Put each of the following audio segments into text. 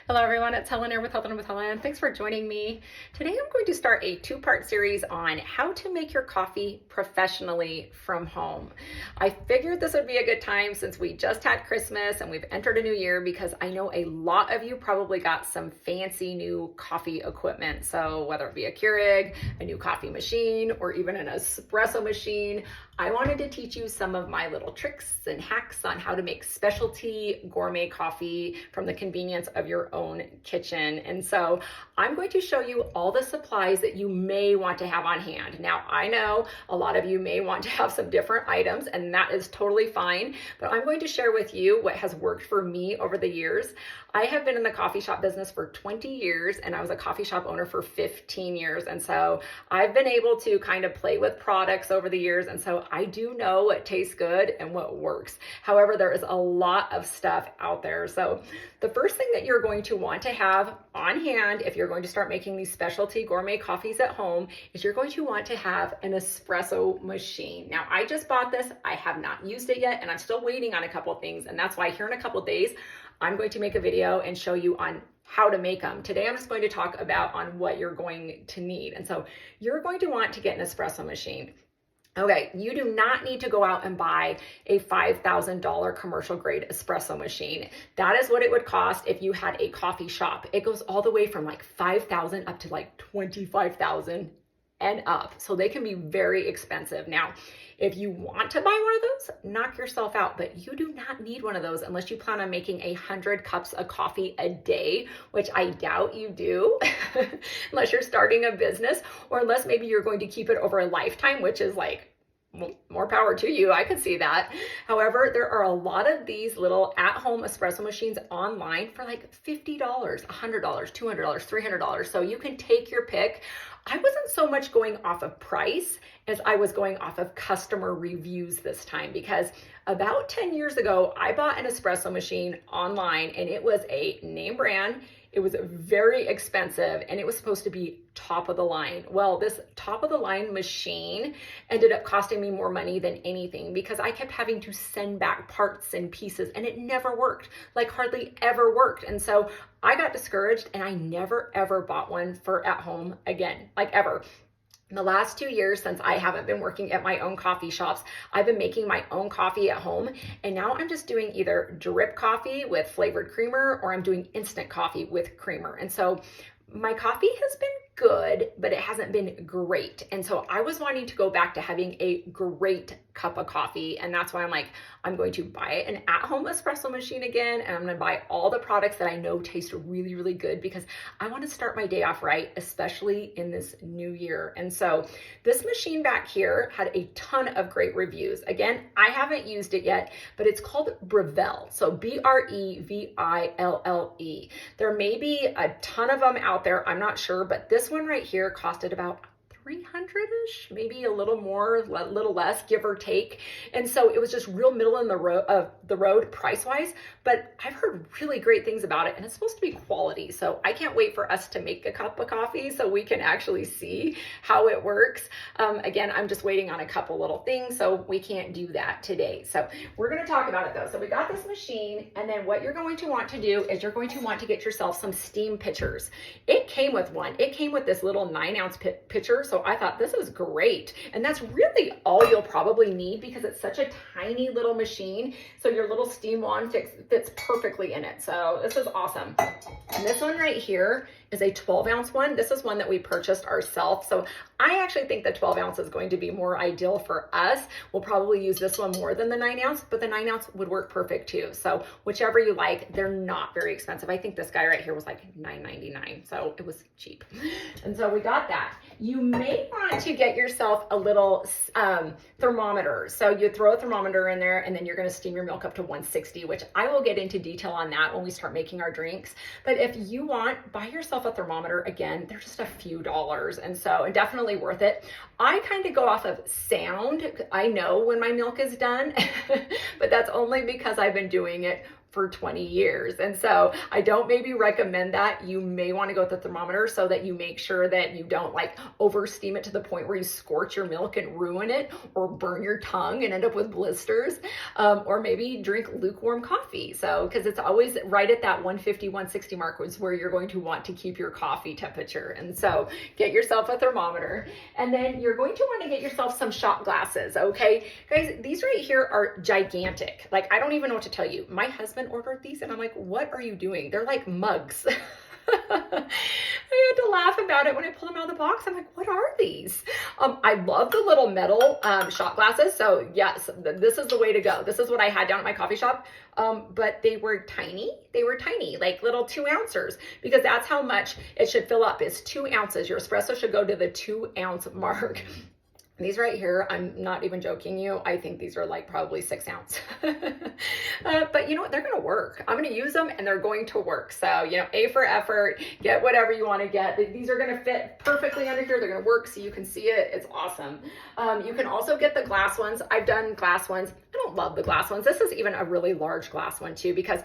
Hello everyone, it's Helen here with Helen with Helen. Thanks for joining me. Today I'm going to start a two-part series on how to make your coffee professionally from home. I figured this would be a good time since we just had Christmas and we've entered a new year, because I know a lot of you probably got some fancy new coffee equipment. So whether it be a Keurig, a new coffee machine, or even an espresso machine, I wanted to teach you some of my little tricks and hacks on how to make specialty gourmet coffee from the convenience of your own kitchen. And so I'm going to show you all the supplies that you may want to have on hand. Now, I know a lot of you may want to have some different items, and that is totally fine, but I'm going to share with you what has worked for me over the years. I have been in the coffee shop business for 20 years, and I was a coffee shop owner for 15 years. And so I've been able to kind of play with products over the years. And so I do know what tastes good and what works. However, there is a lot of stuff out there. So the first thing that you're going to want to have on hand if you're going to start making these specialty gourmet coffees at home is you're going to want to have an espresso machine. Now, I just bought this. I have not used it yet, and I'm still waiting on a couple of things. And that's why here in a couple of days, I'm going to make a video and show you on how to make them. Today, I'm just going to talk about on what you're going to need. And so you're going to want to get an espresso machine. Okay, you do not need to go out and buy a $5,000 commercial grade espresso machine. That is what it would cost if you had a coffee shop. It goes all the way from like $5,000 up to like $25,000 and up. So they can be very expensive. Now, if you want to buy one of those, knock yourself out, but you do not need one of those unless you plan on making 100 cups of coffee a day, which I doubt you do, unless you're starting a business, or unless maybe you're going to keep it over a lifetime, which is like, more power to you. I could see that. However, there are a lot of these little at-home espresso machines online for like $50, $100, $200, $300. So you can take your pick. I wasn't so much going off of price as I was going off of customer reviews this time, because about 10 years ago, I bought an espresso machine online and it was a name brand. It was very expensive and it was supposed to be top of the line. Well, this top of the line machine ended up costing me more money than anything, because I kept having to send back parts and pieces and it never worked, like hardly ever worked. And so I got discouraged and I never ever bought one for at home again, like ever. In the last 2 years, since I haven't been working at my own coffee shops, I've been making my own coffee at home. And now I'm just doing either drip coffee with flavored creamer, or I'm doing instant coffee with creamer. And so my coffee has been good, but it hasn't been great. And so I was wanting to go back to having a great cup of coffee. And that's why I'm like, I'm going to buy an at-home espresso machine again. And I'm going to buy all the products that I know taste really, really good, because I want to start my day off right, especially in this new year. And so this machine back here had a ton of great reviews. Again, I haven't used it yet, but it's called Breville. So Breville. There may be a ton of them out there. I'm not sure, but this one right here costed about 300-ish, maybe a little more, a little less, give or take. And so it was just real middle in the road price-wise, but I've heard really great things about it, and it's supposed to be quality. So I can't wait for us to make a cup of coffee so we can actually see how it works. Again, I'm just waiting on a couple little things, so we can't do that today. So we're going to talk about it though. So we got this machine, and then what you're going to want to do is you're going to want to get yourself some steam pitchers. It came with one. It came with this little 9-ounce pitcher. So I thought this is great. And that's really all you'll probably need, because it's such a tiny little machine. So your little steam wand fits perfectly in it. So this is awesome. And this one right here is a 12-ounce one. This is one that we purchased ourselves. So I actually think the 12 ounce is going to be more ideal for us. We'll probably use this one more than the 9-ounce, but the 9-ounce would work perfect too. So whichever you like, they're not very expensive. I think this guy right here was like $9.99. So it was cheap. And so we got that. You may want to get yourself a little thermometer. So you throw a thermometer in there, and then you're going to steam your milk up to 160, which I will get into detail on that when we start making our drinks. But if you want, buy yourself a thermometer. Again, they're just a few dollars. And definitely worth it. I kind of go off of sound. I know when my milk is done, but that's only because I've been doing it for 20 years. And so I don't maybe recommend that. You may want to go with the thermometer so that you make sure that you don't like over steam it to the point where you scorch your milk and ruin it, or burn your tongue and end up with blisters, or maybe drink lukewarm coffee. So, because it's always right at that 150, 160 mark is where you're going to want to keep your coffee temperature. And so get yourself a thermometer, and then you're going to want to get yourself some shot glasses. Okay, guys, these right here are gigantic. Like, I don't even know what to tell you. My husband ordered these and I'm like, what are you doing? They're like mugs. I had to laugh about it when I pulled them out of the box. I'm like, what are these? I love the little metal shot glasses. So yes, this is the way to go. This is what I had down at my coffee shop. But they were tiny. They were tiny, like little 2 ounces, because that's how much it should fill up, is 2 ounces. Your espresso should go to the 2 ounce mark. These right here, I'm not even joking you. I think these are like probably 6 ounce. But you know what? They're going to work. I'm going to use them and they're going to work. So, you know, A for effort, get whatever you want to get. These are going to fit perfectly under here. They're going to work so you can see it. It's awesome. You can also get the glass ones. I've done glass ones. I don't love the glass ones. This is even a really large glass one too, because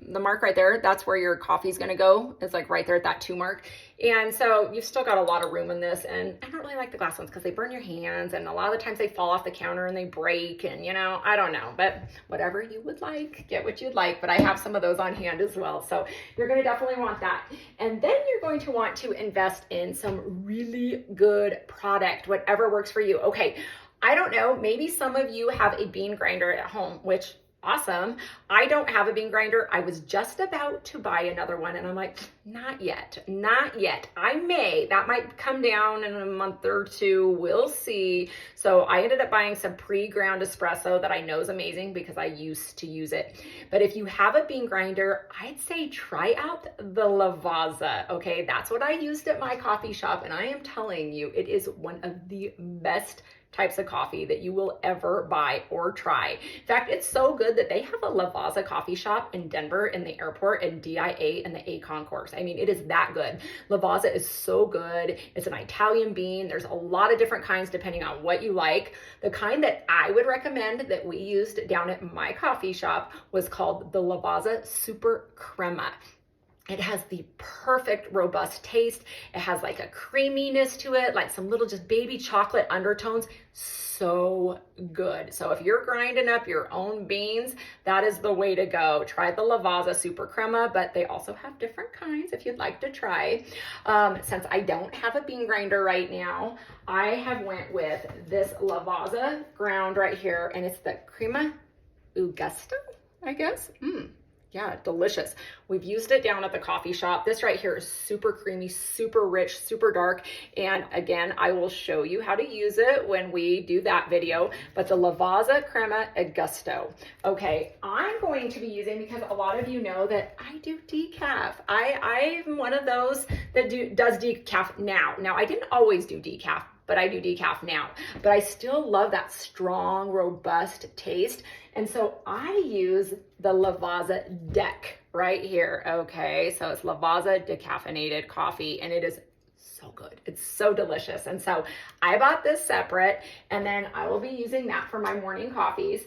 the mark right there, that's where your coffee is going to go. It's like right there at that 2 mark. And so you've still got a lot of room in this. And I don't really like the glass ones because they burn your hands. And a lot of the times they fall off the counter and they break. And, you know, I don't know. But whatever you would like, get what you'd like. But I have some of those on hand as well. So you're going to definitely want that. And then you're going to want to invest in some really good product, whatever works for you. Okay, I don't know. Maybe some of you have a bean grinder at home, which awesome. I don't have a bean grinder. I was just about to buy another one and I'm like, not yet, not yet. I may, that might come down in a month or two. We'll see. So I ended up buying some pre-ground espresso that I know is amazing because I used to use it. But if you have a bean grinder, I'd say try out the Lavazza. Okay, that's what I used at my coffee shop. And I am telling you, it is one of the best types of coffee that you will ever buy or try. In fact, it's so good that they have a Lavazza coffee shop in Denver in the airport and DIA in the A concourse. I mean, it is that good. Lavazza is so good. It's an Italian bean. There's a lot of different kinds depending on what you like. The kind that I would recommend that we used down at my coffee shop was called the Lavazza Super Crema. It has the perfect robust taste. It has like a creaminess to it, like some little just baby chocolate undertones. So good. So if you're grinding up your own beans, that is the way to go. Try the Lavazza Super Crema, but they also have different kinds if you'd like to try. Since I don't have a bean grinder right now, I have went with this Lavazza ground right here, and it's the Crema Augusta, I guess. Yeah, delicious. We've used it down at the coffee shop. This right here is super creamy, super rich, super dark. And again, I will show you how to use it when we do that video. But the Lavazza Crema Augusto. Okay, I'm going to be using, because a lot of you know that I do decaf. I'm one of those that does decaf now. Now, I didn't always do decaf, but I do decaf now. But I still love that strong, robust taste. And so I use the Lavazza Deck right here. Okay, so it's Lavazza decaffeinated coffee, and it is so good. It's so delicious. And so I bought this separate, and then I will be using that for my morning coffees.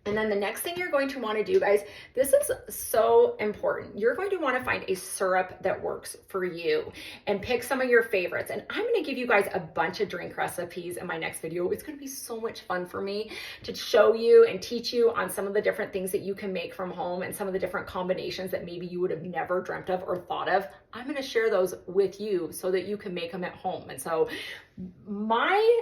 And then the next thing you're going to want to do, guys, this is so important. You're going to want to find a syrup that works for you and pick some of your favorites. And I'm going to give you guys a bunch of drink recipes in my next video. It's going to be so much fun for me to show you and teach you on some of the different things that you can make from home and some of the different combinations that maybe you would have never dreamt of or thought of. I'm going to share those with you so that you can make them at home. And so my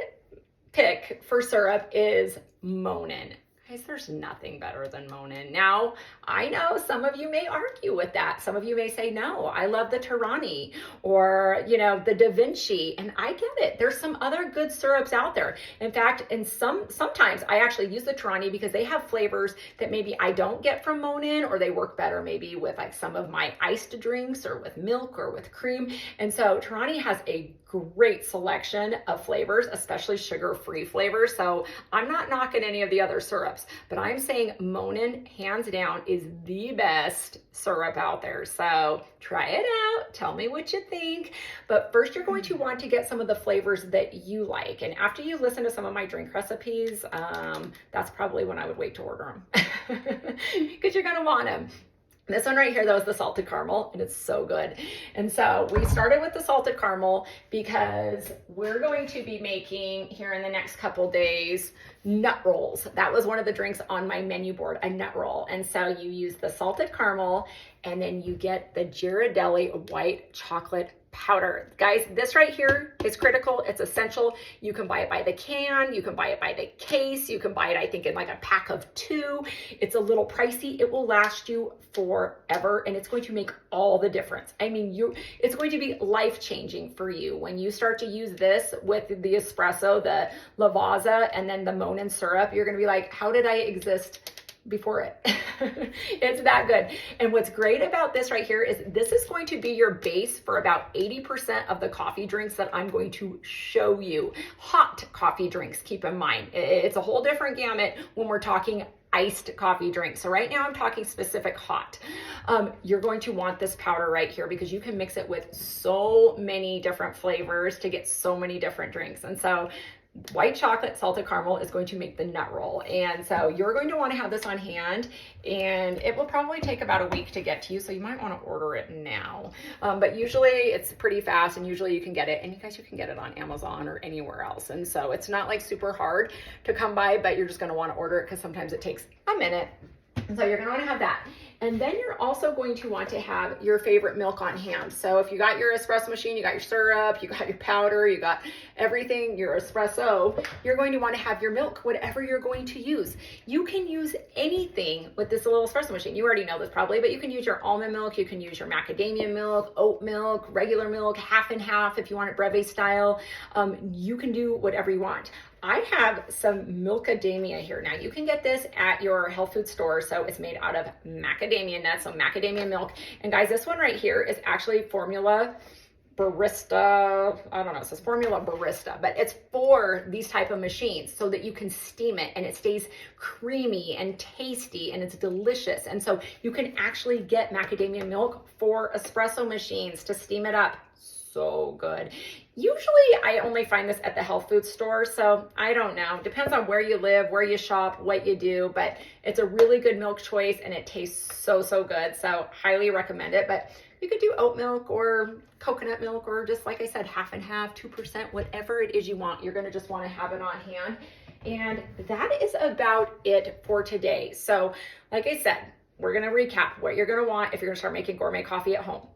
pick for syrup is Monin. Guys, there's nothing better than Monin. Now, I know some of you may argue with that. Some of you may say, no, I love the Torani or, you know, the Da Vinci. And I get it. There's some other good syrups out there. In fact, sometimes I actually use the Torani because they have flavors that maybe I don't get from Monin, or they work better maybe with like some of my iced drinks or with milk or with cream. And so Torani has a great selection of flavors, especially sugar-free flavors. So I'm not knocking any of the other syrups. syrups, but I'm saying Monin, hands down, is the best syrup out there. So try it out. Tell me what you think. But first, you're going to want to get some of the flavors that you like. And after you listen to some of my drink recipes, that's probably when I would wait to order them because you're going to want them. This one right here, though, is the salted caramel, and it's so good. And so we started with the salted caramel because we're going to be making here in the next couple days nut rolls. That was one of the drinks on my menu board, a nut roll. And so you use the salted caramel, and then you get the Ghirardelli white chocolate powder. Guys, this right here is critical. It's essential. You can buy it by the can. You can buy it by the case. You can buy it, I think, in like a pack of 2. It's a little pricey. It will last you forever, and it's going to make all the difference. I mean, it's going to be life-changing for you when you start to use this with the espresso, the Lavazza, and then the Monin syrup. You're going to be like, how did I exist before it? It's that good. And what's great about this right here is this is going to be your base for about 80% of the coffee drinks that I'm going to show you. Hot coffee drinks, keep in mind. It's a whole different gamut when we're talking iced coffee drinks. So right now I'm talking specific hot. You're going to want this powder right here because you can mix it with so many different flavors to get so many different drinks. And so white chocolate salted caramel is going to make the nut roll. And so you're going to want to have this on hand, and it will probably take about a week to get to you. So you might want to order it now. But usually it's pretty fast, and usually you can get it, and you guys, you can get it on Amazon or anywhere else. And so it's not like super hard to come by, but you're just going to want to order it because sometimes it takes a minute. And so you're going to want to have that. And then you're also going to want to have your favorite milk on hand. So if you got your espresso machine, you got your syrup, you got your powder, you got everything, your espresso, you're going to want to have your milk, whatever you're going to use. You can use anything with this little espresso machine. You already know this probably, but you can use your almond milk, you can use your macadamia milk, oat milk, regular milk, half and half if you want it breve style. You can do whatever you want. I have some Milkadamia here. Now you can get this at your health food store. So it's made out of macadamia nuts, so macadamia milk. And guys, this one right here is actually Formula Barista. I don't know, it says Formula Barista, but it's for these type of machines so that you can steam it and it stays creamy and tasty and it's delicious. And so you can actually get macadamia milk for espresso machines to steam it up. So good. Usually I only find this at the health food store, so I don't know. Depends on where you live, where you shop, what you do, but it's a really good milk choice and it tastes so, so good. So highly recommend it. But you could do oat milk or coconut milk or just like I said, half and half, 2%, whatever it is you want. You're going to just want to have it on hand. And that is about it for today. So like I said, we're going to recap what you're going to want if you're going to start making gourmet coffee at home.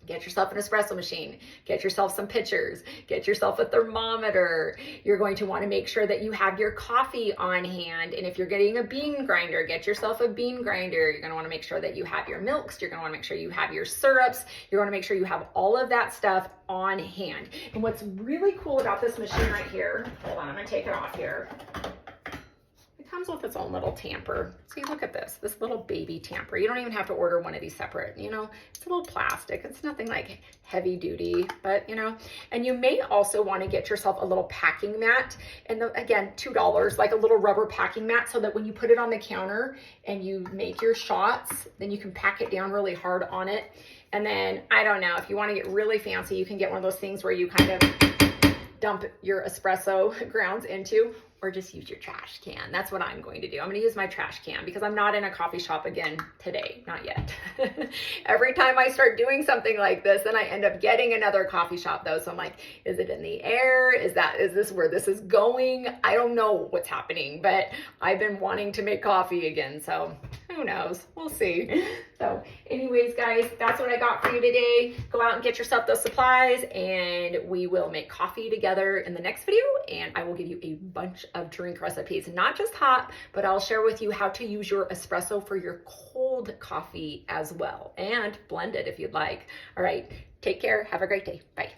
Get yourself an espresso machine, get yourself some pitchers, get yourself a thermometer. You're going to want to make sure that you have your coffee on hand. And if you're getting a bean grinder, get yourself a bean grinder. You're going to want to make sure that you have your milks. You're going to want to make sure you have your syrups. You're going to make sure you have all of that stuff on hand. And what's really cool about this machine right here, hold on, I'm going to take it off here. Comes with its own little tamper. See, look at this little baby tamper. You don't even have to order one of these separate, you know, it's a little plastic. It's nothing like heavy duty, but you know, and you may also want to get yourself a little packing mat. And again, $2, like a little rubber packing mat so that when you put it on the counter and you make your shots, then you can pack it down really hard on it. And then, I don't know, if you want to get really fancy, you can get one of those things where you kind of dump your espresso grounds into, or just use your trash can. That's what I'm going to do. I'm going to use my trash can because I'm not in a coffee shop again today. Not yet. Every time I start doing something like this, then I end up getting another coffee shop though. So I'm like, is it in the air? Is this where this is going? I don't know what's happening, but I've been wanting to make coffee again. So who knows? We'll see. So anyways, guys, that's what I got for you today. Go out and get yourself those supplies and we will make coffee together in the next video. And I will give you a bunch of drink recipes, not just hot, but I'll share with you how to use your espresso for your cold coffee as well and blend it if you'd like. All right, take care. Have a great day. Bye.